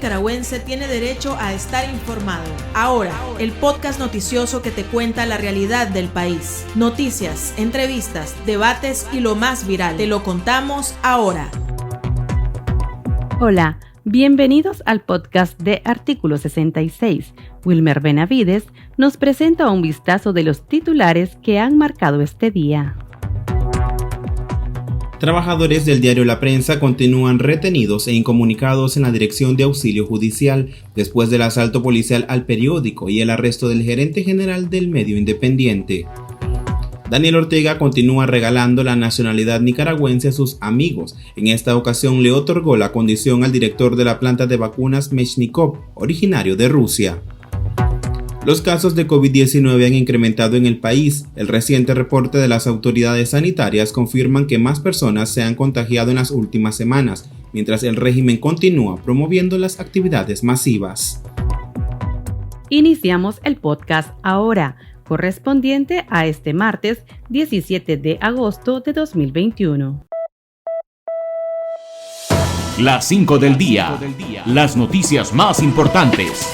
nicaragüense tiene derecho a estar informado. Ahora, el podcast noticioso que te cuenta la realidad del país. Noticias, entrevistas, debates y lo más viral. Te lo contamos ahora. Hola, bienvenidos al podcast de Artículo 66. Wilmer Benavides nos presenta un vistazo de los titulares que han marcado este día. Trabajadores del diario La Prensa continúan retenidos e incomunicados en la Dirección de Auxilio Judicial después del asalto policial al periódico y el arresto del gerente general del medio independiente. Daniel Ortega continúa regalando la nacionalidad nicaragüense a sus amigos. En esta ocasión le otorgó la condición al director de la planta de vacunas Mechnikov, originario de Rusia. Los casos de COVID-19 han incrementado en el país. El reciente reporte de las autoridades sanitarias confirman que más personas se han contagiado en las últimas semanas, mientras el régimen continúa promoviendo las actividades masivas. Iniciamos el podcast ahora, correspondiente a este martes 17 de agosto de 2021. Las 5 del día. Las noticias más importantes.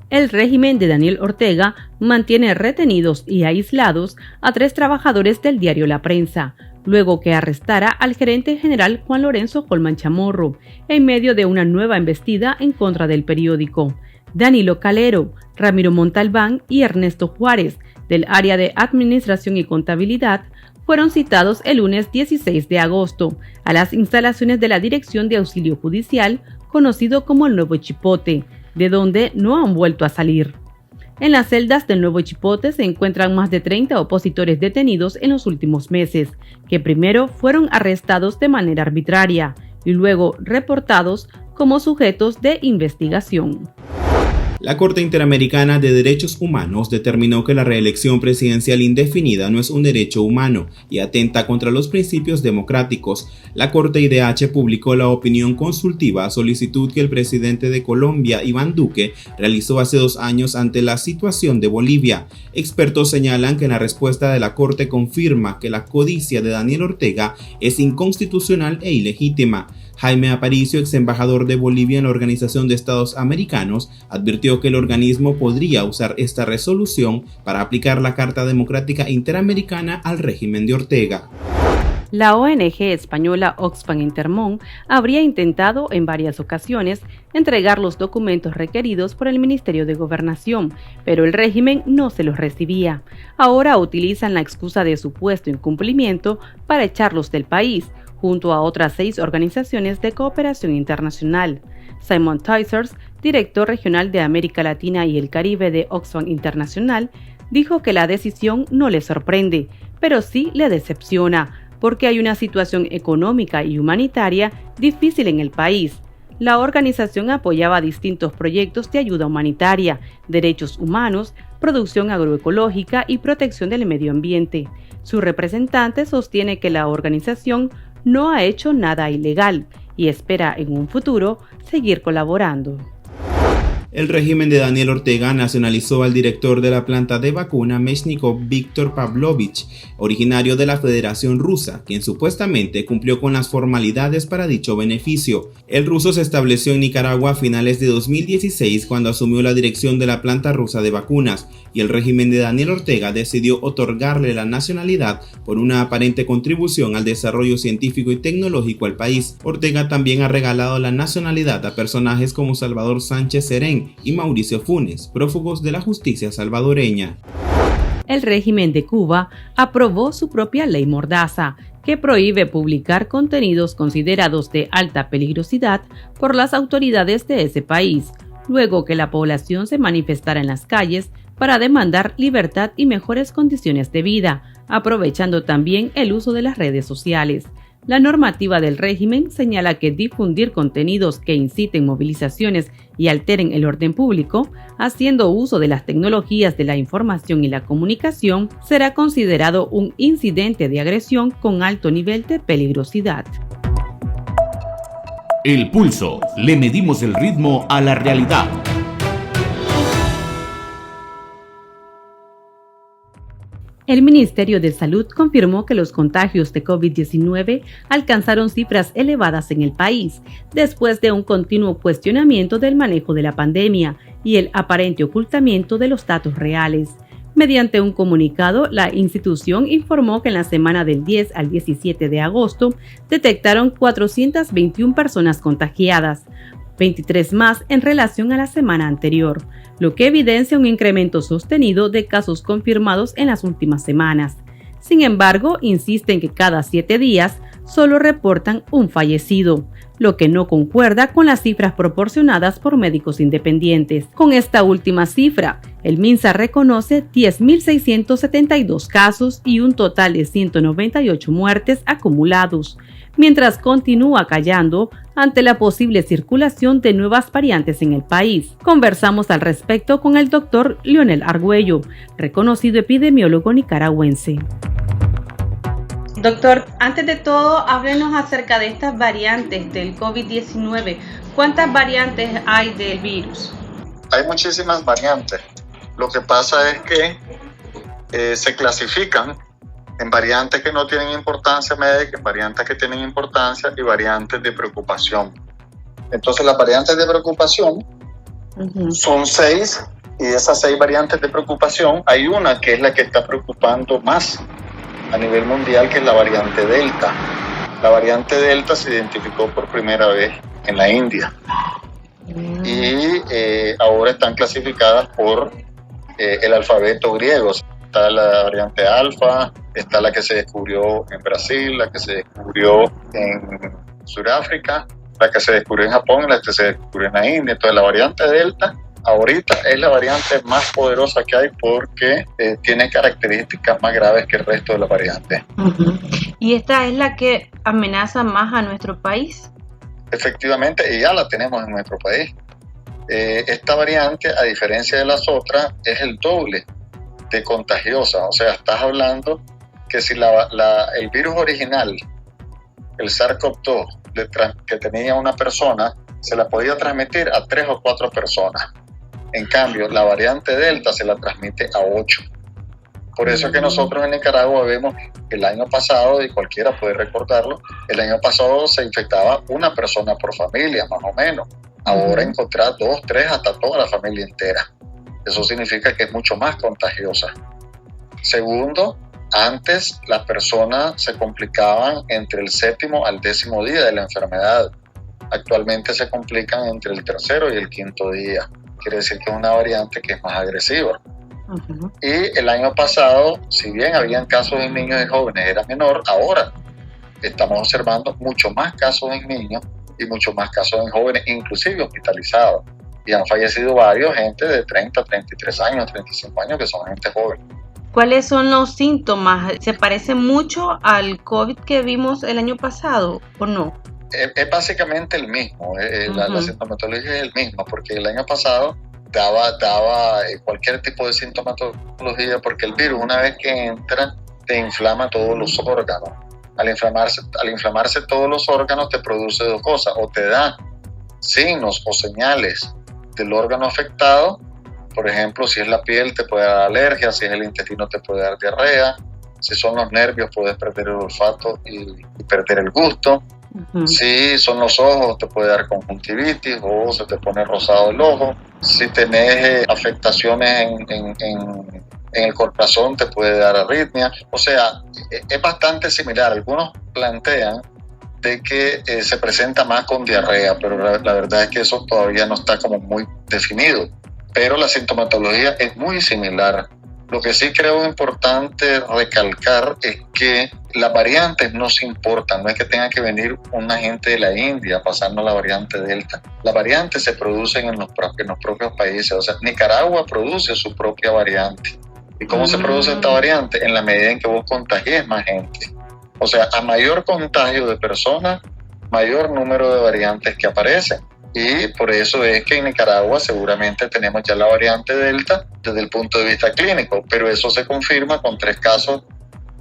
El régimen de Daniel Ortega mantiene retenidos y aislados a 3 trabajadores del diario La Prensa, luego que arrestara al gerente general Juan Lorenzo Holman Chamorro, en medio de una nueva embestida en contra del periódico. Danilo Calero, Ramiro Montalbán y Ernesto Juárez, del área de Administración y Contabilidad, fueron citados el lunes 16 de agosto a las instalaciones de la Dirección de Auxilio Judicial, conocido como el Nuevo Chipote, de donde no han vuelto a salir. En las celdas del Nuevo Chipote se encuentran más de 30 opositores detenidos en los últimos meses, que primero fueron arrestados de manera arbitraria y luego reportados como sujetos de investigación. La Corte Interamericana de Derechos Humanos determinó que la reelección presidencial indefinida no es un derecho humano y atenta contra los principios democráticos. La Corte IDH publicó la opinión consultiva, solicitud que el presidente de Colombia, Iván Duque, realizó hace 2 años ante la situación de Bolivia. Expertos señalan que la respuesta de la Corte confirma que la codicia de Daniel Ortega es inconstitucional e ilegítima. Jaime Aparicio, ex embajador de Bolivia en la Organización de Estados Americanos, advirtió que el organismo podría usar esta resolución para aplicar la Carta Democrática Interamericana al régimen de Ortega. La ONG española Oxfam Intermón habría intentado en varias ocasiones entregar los documentos requeridos por el Ministerio de Gobernación, pero el régimen no se los recibía. Ahora utilizan la excusa de supuesto incumplimiento para echarlos del país, junto a otras 6 organizaciones de cooperación internacional. Simon Teisers, director regional de América Latina y el Caribe de Oxfam Internacional, dijo que la decisión no le sorprende, pero sí le decepciona, porque hay una situación económica y humanitaria difícil en el país. La organización apoyaba distintos proyectos de ayuda humanitaria, derechos humanos, producción agroecológica y protección del medio ambiente. Su representante sostiene que la organización no ha hecho nada ilegal y espera en un futuro seguir colaborando. El régimen de Daniel Ortega nacionalizó al director de la planta de vacuna Mechnikov, Víctor Pavlovich, originario de la Federación Rusa, quien supuestamente cumplió con las formalidades para dicho beneficio. El ruso se estableció en Nicaragua a finales de 2016 cuando asumió la dirección de la planta rusa de vacunas, y el régimen de Daniel Ortega decidió otorgarle la nacionalidad por una aparente contribución al desarrollo científico y tecnológico al país. Ortega también ha regalado la nacionalidad a personajes como Salvador Sánchez Serén y Mauricio Funes, prófugos de la justicia salvadoreña. El régimen de Cuba aprobó su propia ley mordaza, que prohíbe publicar contenidos considerados de alta peligrosidad por las autoridades de ese país, luego que la población se manifestara en las calles para demandar libertad y mejores condiciones de vida, aprovechando también el uso de las redes sociales. La normativa del régimen señala que difundir contenidos que inciten movilizaciones y alteren el orden público, haciendo uso de las tecnologías de la información y la comunicación, será considerado un incidente de agresión con alto nivel de peligrosidad. El Pulso. Le medimos el ritmo a la realidad. El Ministerio de Salud confirmó que los contagios de COVID-19 alcanzaron cifras elevadas en el país, después de un continuo cuestionamiento del manejo de la pandemia y el aparente ocultamiento de los datos reales. Mediante un comunicado, la institución informó que en la semana del 10 al 17 de agosto detectaron 421 personas contagiadas, 23 más en relación a la semana anterior, lo que evidencia un incremento sostenido de casos confirmados en las últimas semanas. Sin embargo, insisten que cada 7 días solo reportan un fallecido, lo que no concuerda con las cifras proporcionadas por médicos independientes. Con esta última cifra, el MINSA reconoce 10.672 casos y un total de 198 muertes acumulados, mientras continúa callando ante la posible circulación de nuevas variantes en el país. Conversamos al respecto con el doctor Leonel Argüello, reconocido epidemiólogo nicaragüense. Doctor, antes de todo, háblenos acerca de estas variantes del COVID-19. ¿Cuántas variantes hay del virus? Hay muchísimas variantes. Lo que pasa es que se clasifican en variantes que no tienen importancia médica, en variantes que tienen importancia y variantes de preocupación. Entonces, las variantes de preocupación son 6, y de esas 6 variantes de preocupación hay una que es la que está preocupando más a nivel mundial, que es la variante Delta. La variante Delta se identificó por primera vez en la India y ahora están clasificadas por el alfabeto griego. Está la variante Alfa, está la que se descubrió en Brasil, la que se descubrió en Sudáfrica, la que se descubrió en Japón y la que se descubrió en la India. Entonces la variante Delta ahorita es la variante más poderosa que hay porque tiene características más graves que el resto de las variantes. ¿Y esta es la que amenaza más a nuestro país? Efectivamente, y ya la tenemos en nuestro país. Esta variante, a diferencia de las otras, es el doble de contagiosa. O sea, estás hablando que si el virus original, el SARS-CoV-2, que tenía una persona, se la podía transmitir a 3 o 4 personas. En cambio, la variante Delta se la transmite a 8. Por eso es que nosotros en Nicaragua vemos que el año pasado, y cualquiera puede recordarlo, el año pasado se infectaba una persona por familia, más o menos. Ahora encontrar 2, 3, hasta toda la familia entera. Eso significa que es mucho más contagiosa. Segundo, antes las personas se complicaban entre el 7º al 10º día de la enfermedad. Actualmente se complican entre el 3º y el 5º día. Quiere decir que es una variante que es más agresiva. Y el año pasado, si bien habían casos en niños y jóvenes, era menor, ahora estamos observando mucho más casos en niños y mucho más casos en jóvenes, inclusive hospitalizados. Y han fallecido varios, gente de 30, 33 años, 35 años, que son gente joven. ¿Cuáles son los síntomas? ¿Se parece mucho al COVID que vimos el año pasado o no? Es básicamente el mismo, la sintomatología es el mismo, porque el año pasado daba cualquier tipo de sintomatología, porque el virus, una vez que entra, te inflama todos los órganos. Al inflamarse todos los órganos, te produce 2 cosas: o te da signos o señales del órgano afectado. Por ejemplo, si es la piel, te puede dar alergia; si es el intestino, te puede dar diarrea; si son los nervios, puedes perder el olfato y perder el gusto. Si son los ojos, te puede dar conjuntivitis o se te pone rosado el ojo. Si tenés afectaciones en el corazón, te puede dar arritmia. O sea, es bastante similar. Algunos plantean de que se presenta más con diarrea, pero la verdad es que eso todavía no está como muy definido. Pero la sintomatología es muy similar. Lo que sí creo importante recalcar es que las variantes no se importan. No es que tenga que venir una gente de la India pasando la variante Delta. Las variantes se producen en los propios países. O sea, Nicaragua produce su propia variante. ¿Y cómo se produce esta variante? En la medida en que vos contagies más gente. O sea, a mayor contagio de personas, mayor número de variantes que aparecen. Y por eso es que en Nicaragua seguramente tenemos ya la variante Delta desde el punto de vista clínico, pero eso se confirma con 3 casos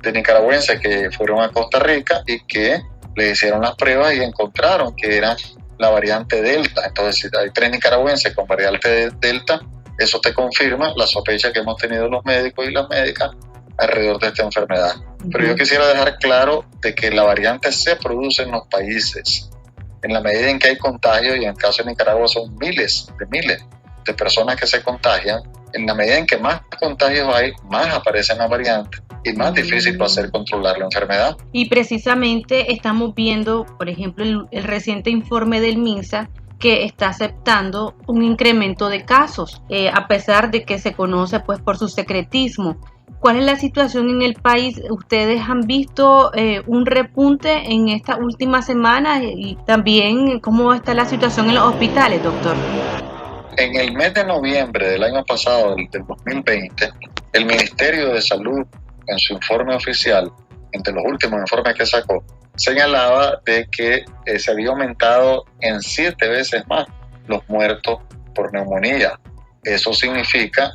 de nicaragüenses que fueron a Costa Rica y que le hicieron las pruebas y encontraron que era la variante Delta. Entonces, si hay 3 nicaragüenses con variante Delta, eso te confirma la sospecha que hemos tenido los médicos y las médicas alrededor de esta enfermedad. Pero yo quisiera dejar claro de que la variante se produce en los países. En la medida en que hay contagio, y en el caso de Nicaragua son miles de personas que se contagian, en la medida en que más contagios hay, más aparecen las variantes y más difícil va a ser controlar la enfermedad. Y precisamente estamos viendo, por ejemplo, el reciente informe del MINSA que está aceptando un incremento de casos, a pesar de que se conoce pues por su secretismo. ¿Cuál es la situación en el país? ¿Ustedes han visto un repunte en estas últimas semanas? Y también, ¿cómo está la situación en los hospitales, doctor? En el mes de noviembre del año pasado, del 2020, el Ministerio de Salud, en su informe oficial, entre los últimos informes que sacó, señalaba de que se había aumentado en 7 veces más los muertos por neumonía. Eso significa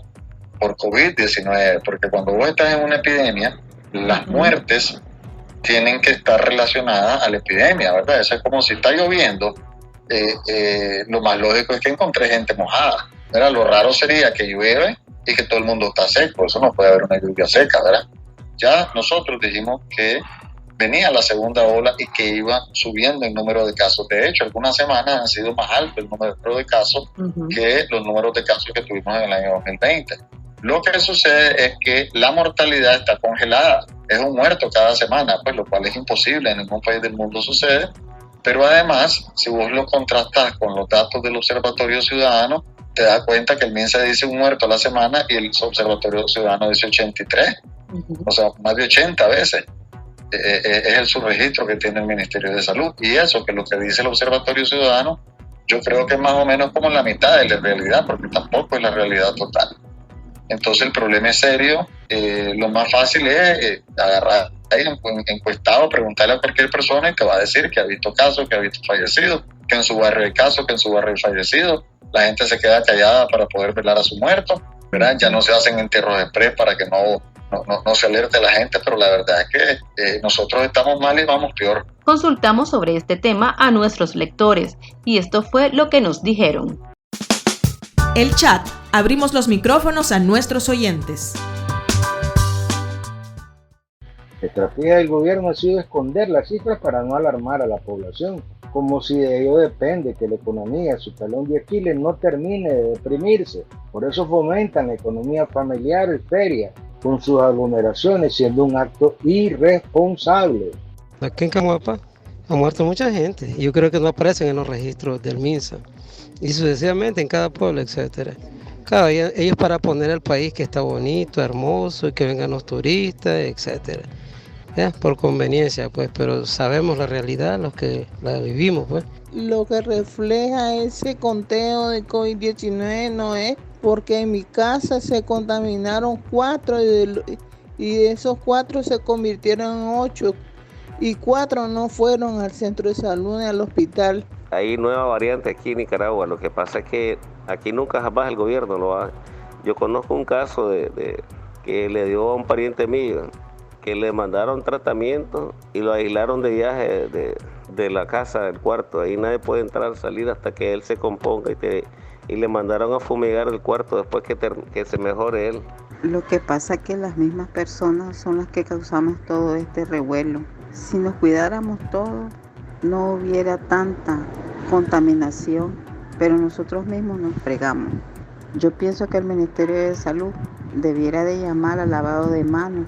por COVID-19, porque cuando vos estás en una epidemia, las muertes tienen que estar relacionadas a la epidemia, ¿verdad? Eso es como si está lloviendo, lo más lógico es que encontré gente mojada, ¿verdad? Lo raro sería que llueve y que todo el mundo está seco, eso no puede haber una lluvia seca, ¿verdad? Ya nosotros dijimos que venía la segunda ola y que iba subiendo el número de casos. De hecho, algunas semanas han sido más alto el número de casos que los números de casos que tuvimos en el año 2020. Lo que sucede es que la mortalidad está congelada. Es un muerto cada semana, pues, lo cual es imposible, en ningún país del mundo sucede. Pero además, si vos lo contrastás con los datos del Observatorio Ciudadano, te das cuenta que el MINSA dice un muerto a la semana y el Observatorio Ciudadano dice 83. O sea, más de 80 veces. Es el subregistro que tiene el Ministerio de Salud. Y eso, que lo que dice el Observatorio Ciudadano, yo creo que es más o menos como la mitad de la realidad, porque tampoco es la realidad total. Entonces el problema es serio. Lo más fácil es agarrar ahí encuestado, preguntarle a cualquier persona y te va a decir que ha visto casos, que ha visto fallecidos, que en su barrio hay casos, que en su barrio hay fallecidos. La gente se queda callada para poder velar a su muerto, ¿verdad? Ya no se hacen entierros express para que no se alerte a la gente, pero la verdad es que nosotros estamos mal y vamos peor. Consultamos sobre este tema a nuestros lectores y esto fue lo que nos dijeron. El chat. Abrimos los micrófonos a nuestros oyentes. La estrategia del gobierno ha sido esconder las cifras para no alarmar a la población, como si de ello depende que la economía, su talón de Aquiles, no termine de deprimirse. Por eso fomentan la economía familiar y feria, con sus aglomeraciones, siendo un acto irresponsable. Aquí en Camuapa ha muerto mucha gente. Yo creo que no aparecen en los registros del MINSA. Y sucesivamente en cada pueblo, etcétera. Claro, ellos para poner al país que está bonito, hermoso, y que vengan los turistas, etcétera. Por conveniencia, pues, pero sabemos la realidad, los que la vivimos, pues. Lo que refleja ese conteo de COVID-19 no es porque en mi casa se contaminaron 4 y de esos 4 se convirtieron en 8 y 4 no fueron al centro de salud ni al hospital. Hay nueva variante aquí en Nicaragua, lo que pasa es que aquí nunca jamás el gobierno lo hace. Yo conozco un caso de que le dio a un pariente mío, que le mandaron tratamiento y lo aislaron de viaje de la casa, del cuarto. Ahí nadie puede entrar, salir hasta que él se componga y le mandaron a fumigar el cuarto después que se mejore él. Lo que pasa es que las mismas personas son las que causamos todo este revuelo. Si nos cuidáramos todos, no hubiera tanta contaminación, pero nosotros mismos nos fregamos. Yo pienso que el Ministerio de Salud debiera de llamar al lavado de manos,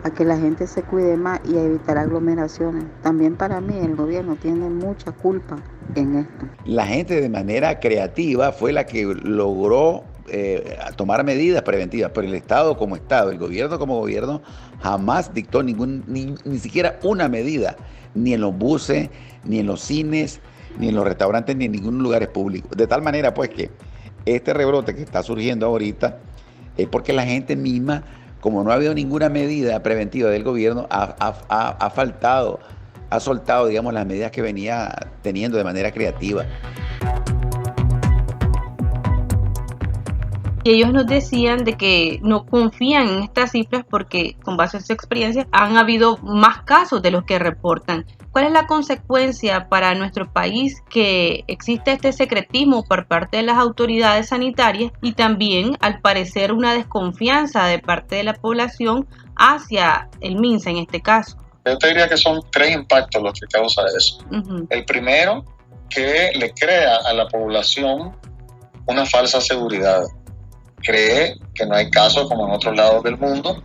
a que la gente se cuide más y a evitar aglomeraciones. También para mí el gobierno tiene mucha culpa en esto. La gente de manera creativa fue la que logró tomar medidas preventivas, pero el Estado como Estado, el gobierno como gobierno, jamás dictó ni siquiera una medida, ni en los buses, ni en los cines, ni en los restaurantes, ni en ningún lugar público. De tal manera pues que este rebrote que está surgiendo ahorita es porque la gente misma, como no ha habido ninguna medida preventiva del gobierno, ha soltado, digamos, las medidas que venía teniendo de manera creativa. Y ellos nos decían de que no confían en estas cifras porque, con base en su experiencia, han habido más casos de los que reportan. ¿Cuál es la consecuencia para nuestro país que existe este secretismo por parte de las autoridades sanitarias y también, al parecer, una desconfianza de parte de la población hacia el MINSA en este caso? Yo te diría que son 3 impactos los que causa eso. El primero, que le crea a la población una falsa seguridad. Cree que no hay casos como en otros lados del mundo,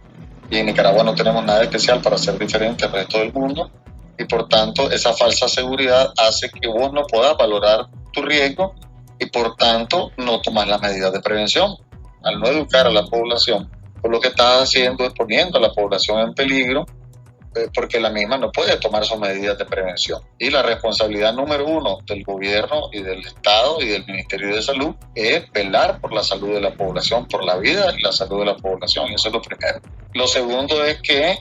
y en Nicaragua no tenemos nada especial para ser diferente al resto del mundo, y por tanto esa falsa seguridad hace que vos no puedas valorar tu riesgo y por tanto no tomas las medidas de prevención. Al no educar a la población, pues lo que estás haciendo es poniendo a la población en peligro, porque la misma no puede tomar sus medidas de prevención. Y la responsabilidad número 1 del gobierno y del Estado y del Ministerio de Salud es velar por la salud de la población, por la vida y la salud de la población, y eso es lo primero. Lo segundo es que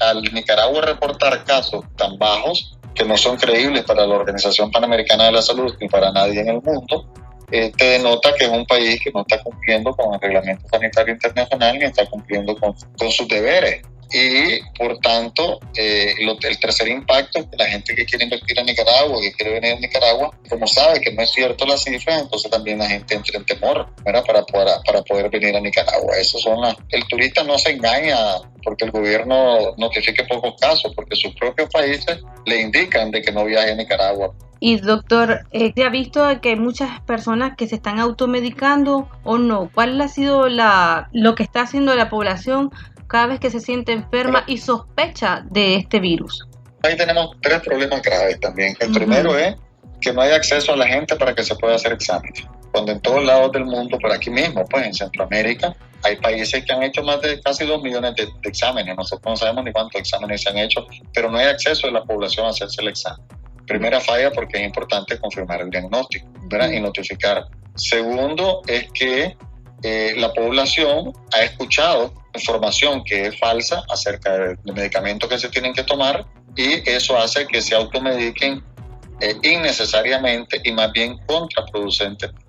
al Nicaragua reportar casos tan bajos, que no son creíbles para la Organización Panamericana de la Salud ni para nadie en el mundo, te denota que es un país que no está cumpliendo con el Reglamento Sanitario Internacional ni está cumpliendo con sus deberes. Y por tanto, el tercer impacto es que la gente que quiere invertir en Nicaragua, que quiere venir a Nicaragua, como sabe que no es cierto la cifra, entonces también la gente entra en temor, ¿verdad? para poder venir a Nicaragua. El turista no se engaña porque el gobierno notifique pocos casos, porque sus propios países le indican de que no viaje a Nicaragua. Y doctor, ¿se ha visto que hay muchas personas que se están automedicando o no? ¿Cuál ha sido lo que está haciendo la población cada vez que se siente enferma y sospecha de este virus? Ahí tenemos 3 problemas graves también. El primero es que no hay acceso a la gente para que se pueda hacer exámenes. Cuando en todos lados del mundo, por aquí mismo, pues en Centroamérica, hay países que han hecho más de casi 2 millones de exámenes. Nosotros no sabemos ni cuántos exámenes se han hecho, pero no hay acceso de la población a hacerse el examen. Primera falla, porque es importante confirmar el diagnóstico, ¿verdad? Y notificar. Segundo es que la población ha escuchado información que es falsa acerca de medicamentos que se tienen que tomar, y eso hace que se automediquen innecesariamente y más bien contraproducentemente,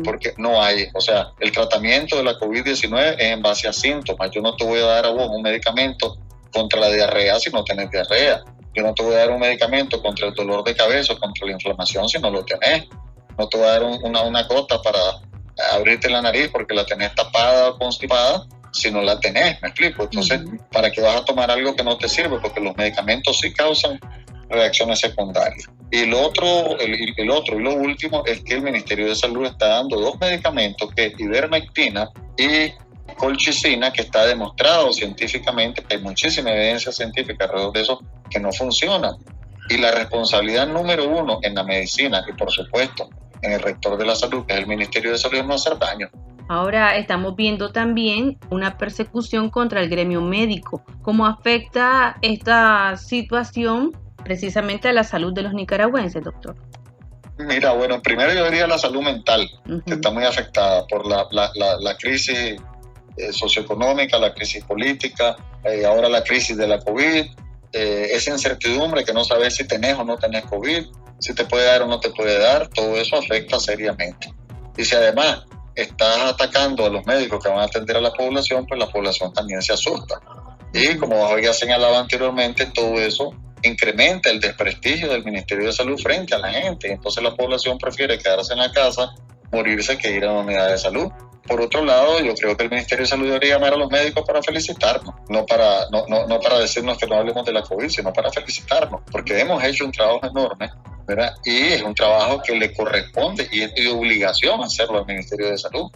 porque no hay, o sea, el tratamiento de la COVID-19 es en base a síntomas. Yo no te voy a dar a vos un medicamento contra la diarrea si no tenés diarrea. Yo no te voy a dar un medicamento contra el dolor de cabeza o contra la inflamación si no lo tenés. No te voy a dar una gota para abrirte la nariz porque la tenés tapada o constipada si no la tenés, ¿me explico? Entonces, ¿para qué vas a tomar algo que no te sirve? Porque los medicamentos sí causan reacciones secundarias. Y lo último es que el Ministerio de Salud está dando 2 medicamentos, que es ivermectina y colchicina, que está demostrado científicamente, que hay muchísima evidencia científica alrededor de eso, que no funcionan. Y la responsabilidad número 1 en la medicina y por supuesto en el rector de la salud, que es el Ministerio de Salud, es no hacer daño. Ahora estamos viendo también una persecución contra el gremio médico. ¿Cómo afecta esta situación precisamente a la salud de los nicaragüenses, doctor? Mira, bueno, primero yo diría la salud mental, que está muy afectada por la crisis socioeconómica, la crisis política, ahora la crisis de la COVID, esa incertidumbre que no sabes si tenés o no tenés COVID, si te puede dar o no te puede dar, todo eso afecta seriamente. Y si además estás atacando a los médicos que van a atender a la población, pues la población también se asusta. Y como había señalado anteriormente, todo eso incrementa el desprestigio del Ministerio de Salud frente a la gente. Entonces la población prefiere quedarse en la casa, morirse, que ir a una unidad de salud. Por otro lado, yo creo que el Ministerio de Salud debería llamar a los médicos para felicitarnos, no para decirnos que no hablemos de la COVID, sino para felicitarnos, porque hemos hecho un trabajo enorme, ¿verdad? Y es un trabajo que le corresponde y es de obligación hacerlo al Ministerio de Salud.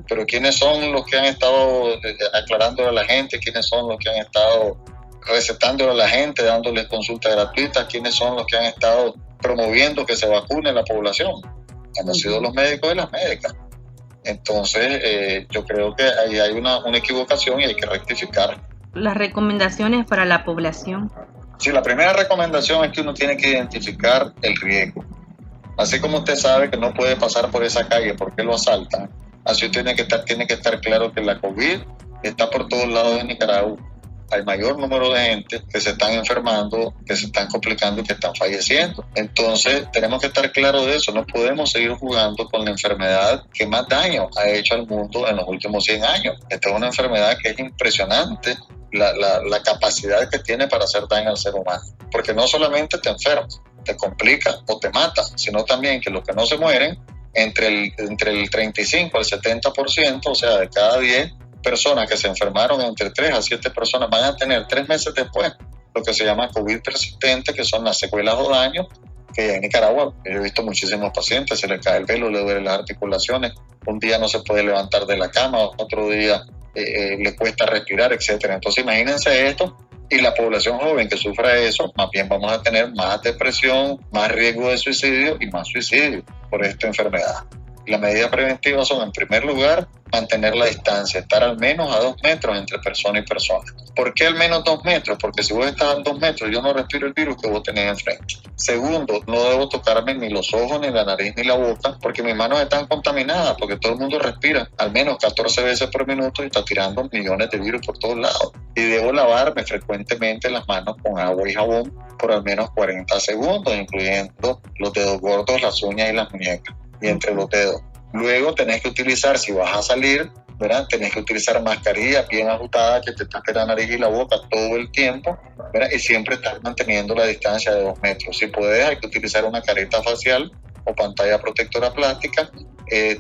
Pero ¿quiénes son los que han estado aclarándole a la gente? ¿Quiénes son los que han estado recetándole a la gente, dándoles consultas gratuitas? ¿Quiénes son los que han estado promoviendo que se vacune la población? Hemos sido los médicos y las médicas. Entonces, yo creo que ahí hay una equivocación y hay que rectificar. Las recomendaciones para la población. Sí, la primera recomendación es que uno tiene que identificar el riesgo. Así como usted sabe que no puede pasar por esa calle porque lo asaltan, así tiene que estar claro que la COVID está por todos lados de Nicaragua. Hay mayor número de gente que se están enfermando, que se están complicando y que están falleciendo. Entonces tenemos que estar claros de eso. No podemos seguir jugando con la enfermedad que más daño ha hecho al mundo en los últimos 100 años. Esta es una enfermedad que es impresionante, la capacidad que tiene para hacer daño al ser humano. Porque no solamente te enfermas, te complica o te mata, sino también que los que no se mueren, entre el 35 al 70%, o sea, de cada 10, personas que se enfermaron, entre 3 a 7 personas, van a tener 3 meses después lo que se llama COVID persistente, que son las secuelas o daños, que en Nicaragua yo he visto muchísimos pacientes, se les cae el pelo, le duelen las articulaciones, un día no se puede levantar de la cama, otro día le cuesta respirar, etcétera. Entonces imagínense esto, y la población joven que sufra eso, más bien vamos a tener más depresión, más riesgo de suicidio y más suicidio por esta enfermedad. Las medidas preventivas son, en primer lugar, mantener la distancia, estar al menos a 2 metros entre persona y persona. ¿Por qué al menos 2 metros? Porque si vos estás a 2 metros, yo no respiro el virus que vos tenés enfrente. Segundo, no debo tocarme ni los ojos, ni la nariz, ni la boca, porque mis manos están contaminadas, porque todo el mundo respira al menos 14 veces por minuto y está tirando millones de virus por todos lados. Y debo lavarme frecuentemente las manos con agua y jabón por al menos 40 segundos, incluyendo los dedos gordos, las uñas y las muñecas, y entre los dedos. Luego tenés que utilizar, si vas a salir, ¿verdad? Tenés que utilizar mascarilla bien ajustada que te tape la nariz y la boca todo el tiempo, ¿verdad? Y siempre estar manteniendo la distancia de 2 metros. Si puedes, hay que utilizar una careta facial o pantalla protectora plástica.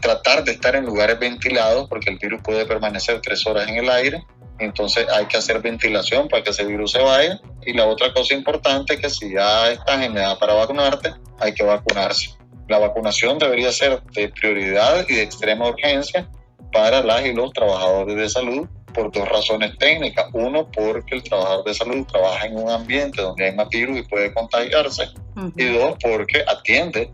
Tratar de estar en lugares ventilados, porque el virus puede permanecer 3 horas en el aire. Entonces hay que hacer ventilación para que ese virus se vaya. Y la otra cosa importante es que si ya estás en edad para vacunarte, hay que vacunarse. La vacunación debería ser de prioridad y de extrema urgencia para las y los trabajadores de salud por 2 razones técnicas. Uno, porque el trabajador de salud trabaja en un ambiente donde hay más virus y puede contagiarse. Y 2, porque atiende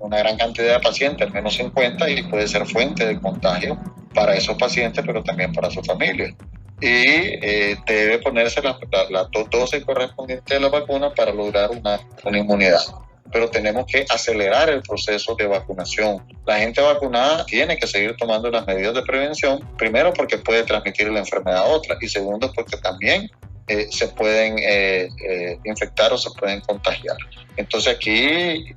una gran cantidad de pacientes, al menos 50, y puede ser fuente de contagio para esos pacientes, pero también para su familia. Y debe ponerse las 2 dosis correspondientes de la vacuna para lograr una inmunidad. Pero tenemos que acelerar el proceso de vacunación. La gente vacunada tiene que seguir tomando las medidas de prevención, primero porque puede transmitir la enfermedad a otra, y segundo porque también se pueden infectar o se pueden contagiar. Entonces aquí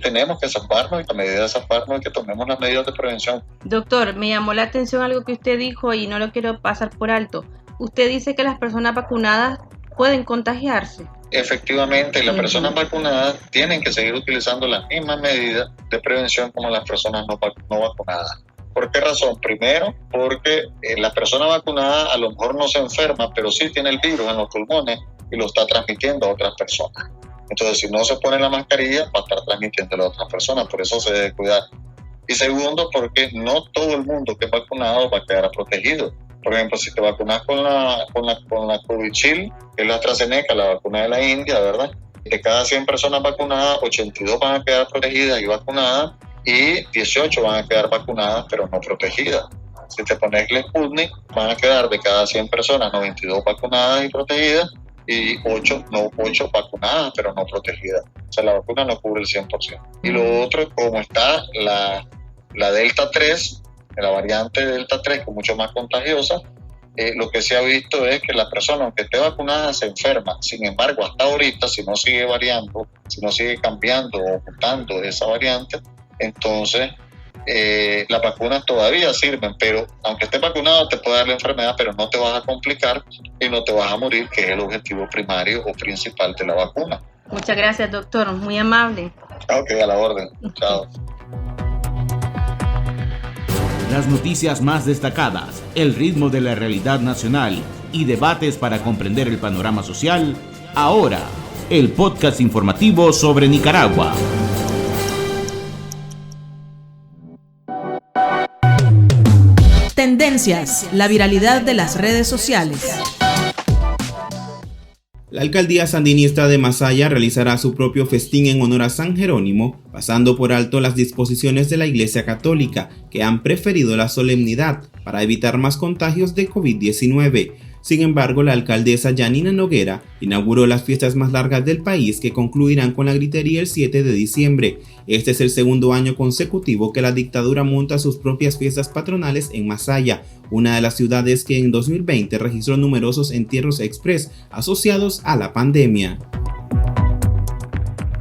tenemos que zafarnos, y la medida de zafarnos es que tomemos las medidas de prevención. Doctor, me llamó la atención algo que usted dijo y no lo quiero pasar por alto. Usted dice que las personas vacunadas pueden contagiarse. Efectivamente, las personas vacunadas tienen que seguir utilizando las mismas medidas de prevención como las personas no vacunadas. ¿Por qué razón? Primero, porque la persona vacunada a lo mejor no se enferma, pero sí tiene el virus en los pulmones y lo está transmitiendo a otras personas. Entonces, si no se pone la mascarilla, va a estar transmitiendo a otras personas, por eso se debe cuidar. Y segundo, porque no todo el mundo que es vacunado va a quedar protegido. Por ejemplo, si te vacunas con la Covishield, que es la AstraZeneca, la vacuna de la India, ¿verdad? De cada 100 personas vacunadas, 82 van a quedar protegidas y vacunadas, y 18 van a quedar vacunadas pero no protegidas. Si te pones el Sputnik, van a quedar de cada 100 personas 92 vacunadas y protegidas, y 8 vacunadas pero no protegidas. O sea, la vacuna no cubre el 100%. Y lo otro, como está la Delta 3, la variante Delta 3, que es mucho más contagiosa, lo que se ha visto es que la persona, aunque esté vacunada, se enferma. Sin embargo, hasta ahorita, si no sigue variando, si no sigue cambiando o mutando esa variante, entonces las vacunas todavía sirven, pero aunque estés vacunado te puede dar la enfermedad, pero no te vas a complicar y no te vas a morir, que es el objetivo primario o principal de la vacuna. Muchas gracias, doctor, muy amable. Ok, a la orden. Chao. Las noticias más destacadas, el ritmo de la realidad nacional y debates para comprender el panorama social. Ahora, el podcast informativo sobre Nicaragua. Tendencias, la viralidad de las redes sociales. La alcaldía sandinista de Masaya realizará su propio festín en honor a San Jerónimo, pasando por alto las disposiciones de la Iglesia Católica, que han preferido la solemnidad para evitar más contagios de COVID-19. Sin embargo, la alcaldesa Yanina Noguera inauguró las fiestas más largas del país, que concluirán con la gritería el 7 de diciembre. Este es el segundo año consecutivo que la dictadura monta sus propias fiestas patronales en Masaya, una de las ciudades que en 2020 registró numerosos entierros express asociados a la pandemia.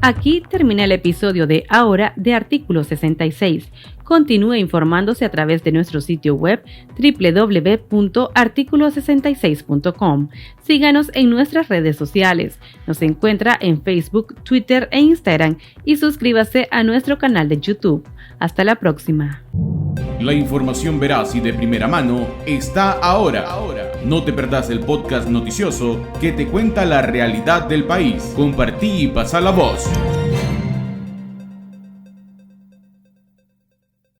Aquí termina el episodio de Ahora de Artículo 66. Continúe informándose a través de nuestro sitio web www.articulo66.com. Síganos en nuestras redes sociales. Nos encuentra en Facebook, Twitter e Instagram y suscríbase a nuestro canal de YouTube. Hasta la próxima. La información veraz y de primera mano está ahora. No te perdás el podcast noticioso que te cuenta la realidad del país. Compartí y pasa la voz.